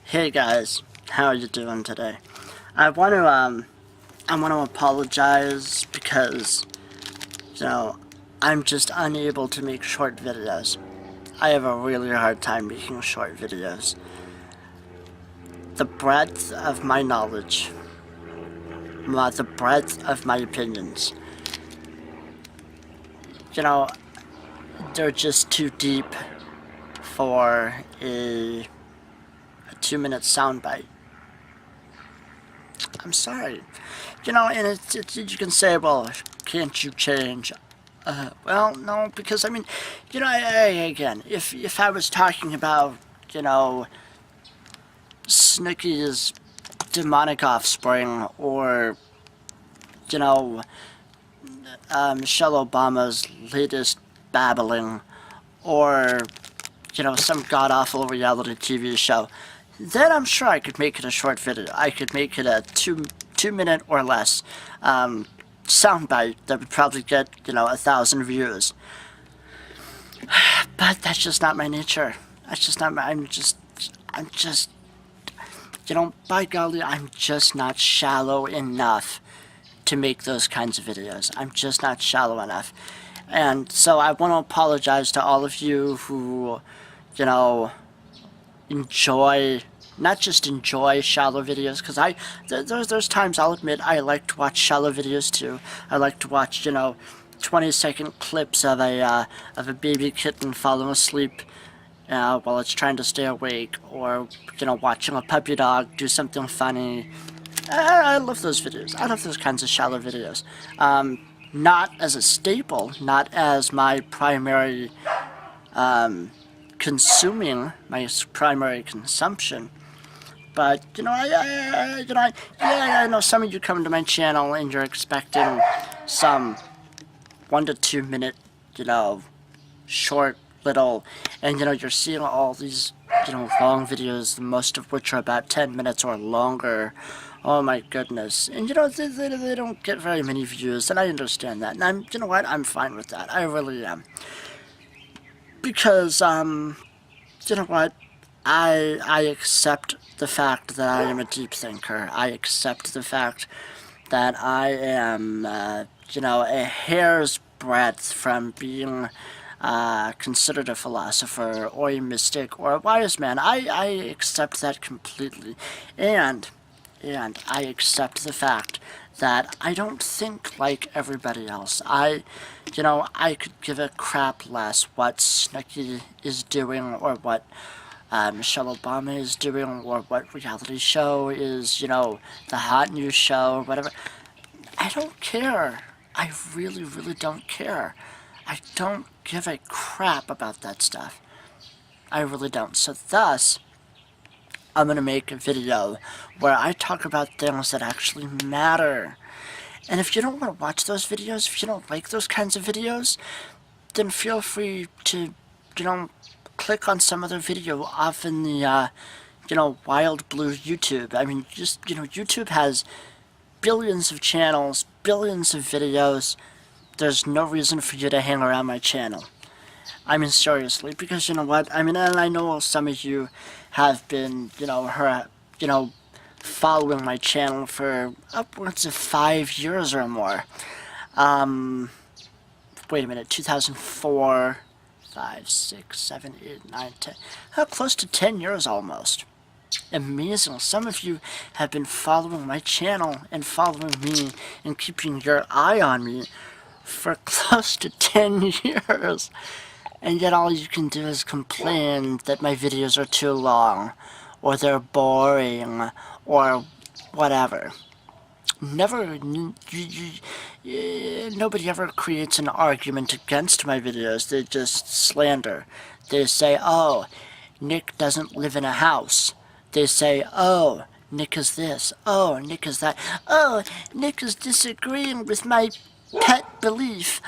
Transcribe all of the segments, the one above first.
Hey guys, how are you doing today? I want to apologize because, I'm just unable to make short videos. I have a really hard time making short videos. The breadth of my knowledge, the breadth of my opinions, they're just too deep for a 2-minute soundbite. I'm sorry. And you can say, well, can't you change? Well, no, because, again, if I was talking about, Snooki's demonic offspring, or, Michelle Obama's latest babbling, or, some god-awful reality TV show, then I'm sure I could make it a short video. I could make it a two-minute or less soundbite that would probably get, 1,000 views. But that's just not my nature. That's just not my, I'm just, by golly, I'm just not shallow enough to make those kinds of videos. I'm just not shallow enough. And so I want to apologize to all of you who, not just enjoy shallow videos, because there's times, I'll admit, I like to watch shallow videos too. I like to watch, 20-second clips of a baby kitten falling asleep while it's trying to stay awake, or, watching a puppy dog do something funny. I love those videos. I love those kinds of shallow videos. Not as a staple, not as my primary my primary consumption, but I know some of you come to my channel and you're expecting some 1 to 2 minute, short little, and you're seeing all these long videos, most of which are about 10 minutes or longer. Oh my goodness. And they don't get very many views, and I understand that, and I'm fine with that. I really am. Because, I accept the fact that I am a deep thinker. I accept the fact that I am, a hair's breadth from being considered a philosopher, or a mystic, or a wise man. I accept that completely. And I accept the fact that I don't think like everybody else. I could give a crap less what Snooki is doing, or what Michelle Obama is doing, or what reality show is, the hot news show, or whatever. I don't care. I really, really don't care. I don't give a crap about that stuff. I really don't. So thus, I'm going to make a video where I talk about things that actually matter. And if you don't want to watch those videos, if you don't like those kinds of videos, then feel free to, click on some other video off in the, wild blue YouTube. I mean, just, YouTube has billions of channels, billions of videos. There's no reason for you to hang around my channel. I mean, seriously, because and I know some of you have been, following my channel for upwards of 5 years or more. Wait a minute, 2004, 5, 6, 7, 8, 9, 10, close to 10 years almost. Amazing. Some of you have been following my channel and following me and keeping your eye on me for close to 10 years. And yet all you can do is complain that my videos are too long, or they're boring, or whatever. Nobody ever creates an argument against my videos. They just slander. They say, oh, Nick doesn't live in a house. They say, oh, Nick is this. Oh, Nick is that. Oh, Nick is disagreeing with my pet belief.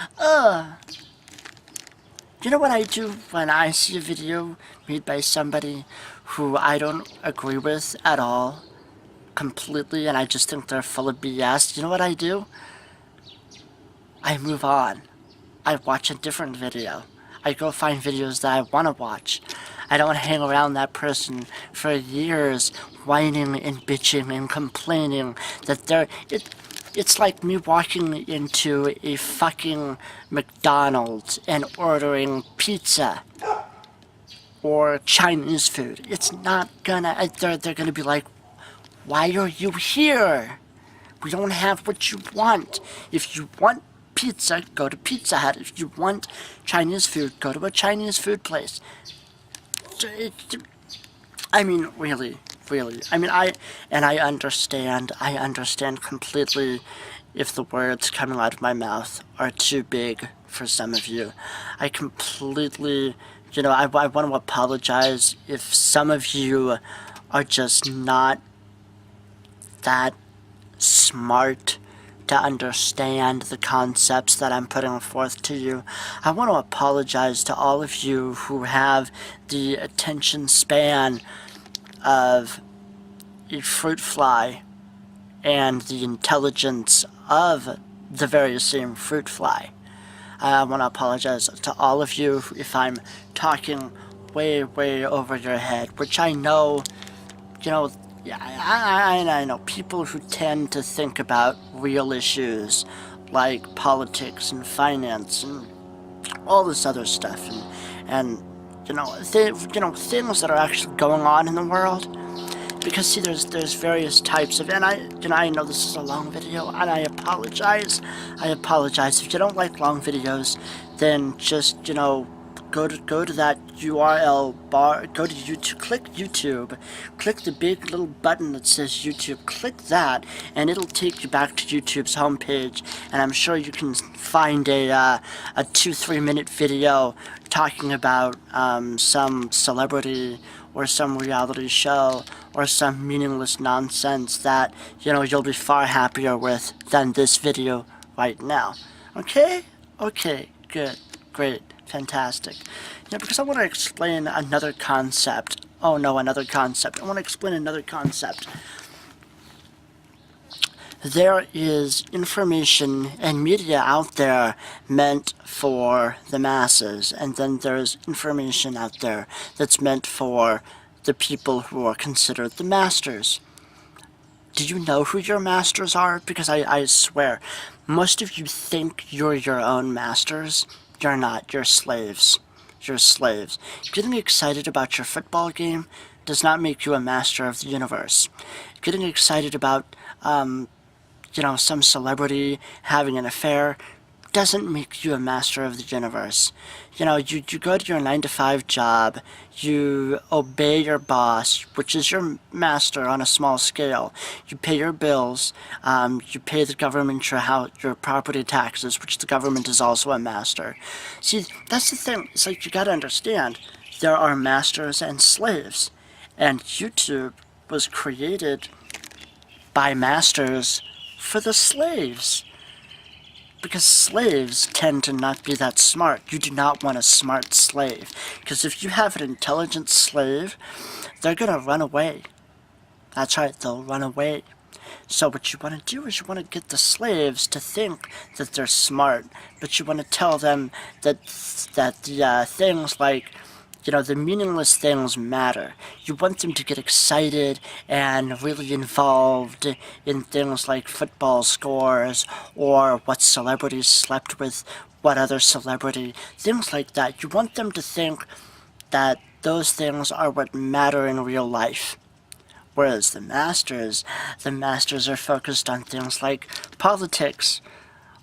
You know what I do when I see a video made by somebody who I don't agree with at all, completely, and I just think they're full of BS? You know what I do? I move on. I watch a different video. I go find videos that I want to watch. I don't hang around that person for years, whining and bitching and complaining that it's like me walking into a fucking McDonald's and ordering pizza or Chinese food. It's not gonna, they're gonna be like, why are you here? We don't have what you want. If you want pizza, go to Pizza Hut. If you want Chinese food, go to a Chinese food place. I mean, really. I mean, I understand completely if the words coming out of my mouth are too big for some of you. I completely, I want to apologize if some of you are just not that smart to understand the concepts that I'm putting forth to you. I want to apologize to all of you who have the attention span of a fruit fly and the intelligence of the very same fruit fly. I want to apologize to all of you if I'm talking way over your head, which I know, yeah, I know people who tend to think about real issues like politics and finance and all this other stuff, and things that are actually going on in the world. Because see, there's various types of, and I know this is a long video, and I apologize. If you don't like long videos, then just go to that URL bar, go to YouTube, click the big little button that says YouTube, click that, and it'll take you back to YouTube's homepage, and I'm sure you can find a 2-3 minute video talking about some celebrity or some reality show or some meaningless nonsense that you'll be far happier with than this video right now. Okay, good, great, fantastic. Because I want to explain another concept. Oh no, another concept. I want to explain another concept. There is information and media out there meant for the masses, and then there's information out there that's meant for the people who are considered the masters. Do you know who your masters are? Because I swear, most of you think you're your own masters. You're not. You're slaves. You're slaves. Getting excited about your football game does not make you a master of the universe. Getting excited about some celebrity having an affair doesn't make you a master of the universe. You go to your 9-to-5 job, you obey your boss, which is your master on a small scale. You pay your bills, you pay the government your property taxes, which the government is also a master. See, that's the thing. It's like you gotta understand, there are masters and slaves, and YouTube was created by masters for the slaves. Because slaves tend to not be that smart. You do not want a smart slave. Because if you have an intelligent slave, they're going to run away. That's right, they'll run away. So what you want to do is you want to get the slaves to think that they're smart. But you want to tell them that the things like, the meaningless things matter. You want them to get excited and really involved in things like football scores or what celebrities slept with what other celebrity, things like that. You want them to think that those things are what matter in real life. Whereas the masters are focused on things like politics,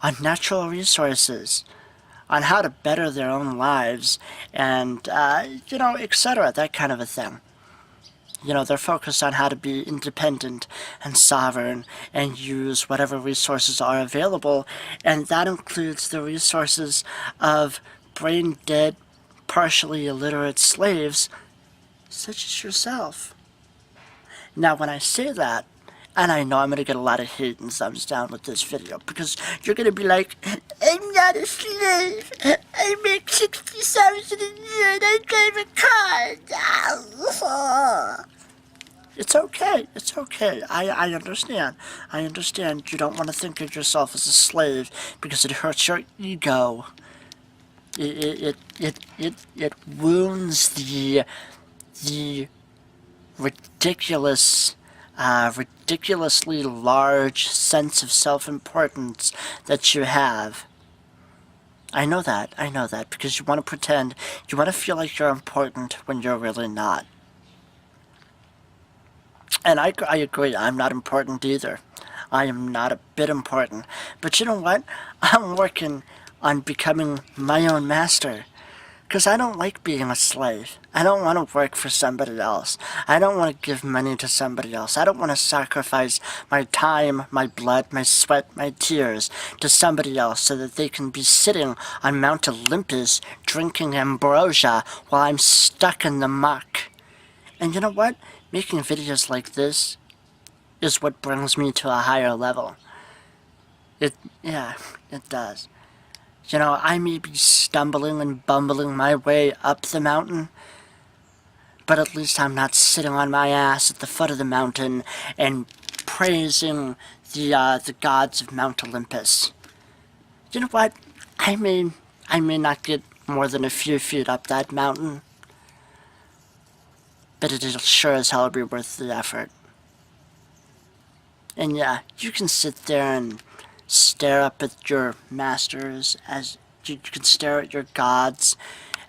on natural resources, on how to better their own lives, and, etc., that kind of a thing. They're focused on how to be independent and sovereign and use whatever resources are available, and that includes the resources of brain-dead, partially illiterate slaves, such as yourself. Now, when I say that, and I know I'm going to get a lot of hate and thumbs down with this video, because you're going to be like, I'm not a slave. I make $60,000 a year and I drive a car. It's okay. I understand. You don't want to think of yourself as a slave because it hurts your ego. It wounds the the ridiculously large sense of self-importance that you have. I know that, because you want to pretend, you want to feel like you're important when you're really not. And I agree, I'm not important either. I am not a bit important. But you know what? I'm working on becoming my own master. Because I don't like being a slave. I don't want to work for somebody else. I don't want to give money to somebody else. I don't want to sacrifice my time, my blood, my sweat, my tears to somebody else so that they can be sitting on Mount Olympus drinking ambrosia while I'm stuck in the muck. And you know what? Making videos like this is what brings me to a higher level. Yeah, it does. You know, I may be stumbling and bumbling my way up the mountain, but at least I'm not sitting on my ass at the foot of the mountain and praising the gods of Mount Olympus. You know what? I may not get more than a few feet up that mountain, but it'll sure as hell be worth the effort. And yeah, you can sit there and stare up at your masters, as you can stare at your gods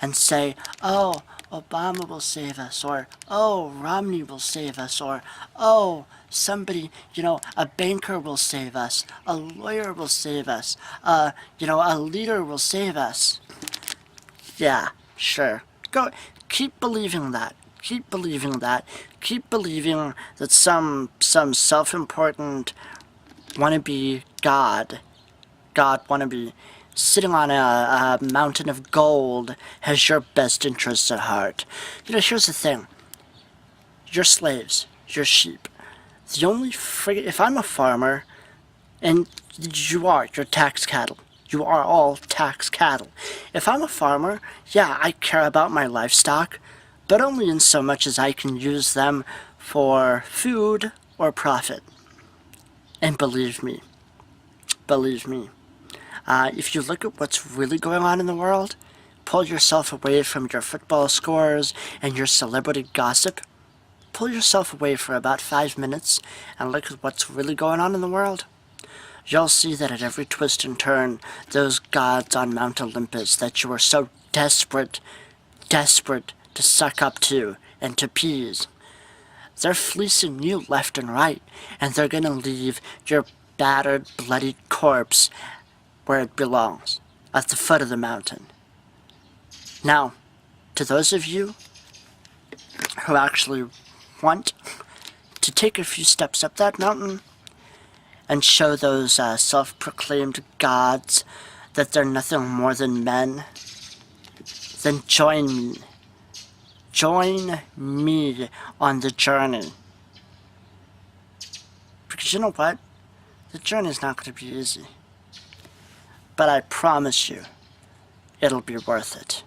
and say, oh, Obama will save us, or oh, Romney will save us, or oh, somebody, a banker will save us, a lawyer will save us, a leader will save us. Yeah, sure. Go, keep believing that. Keep believing that. Keep believing that some self-important wannabe God wannabe, sitting on a mountain of gold has your best interests at heart. Here's the thing. You're slaves. You're sheep. If I'm a farmer, and you're tax cattle. You are all tax cattle. If I'm a farmer, yeah, I care about my livestock, but only in so much as I can use them for food or profit. And believe me, if you look at what's really going on in the world, pull yourself away from your football scores and your celebrity gossip, pull yourself away for about 5 minutes and look at what's really going on in the world. You'll see that at every twist and turn, those gods on Mount Olympus that you are so desperate to suck up to and to appease, they're fleecing you left and right, and they're gonna leave your battered, bloody corpse where it belongs, at the foot of the mountain. Now, to those of you who actually want to take a few steps up that mountain and show those self-proclaimed gods that they're nothing more than men, then join me. Join me on the journey. Because you know what? The journey's not going to be easy. But I promise you, it'll be worth it.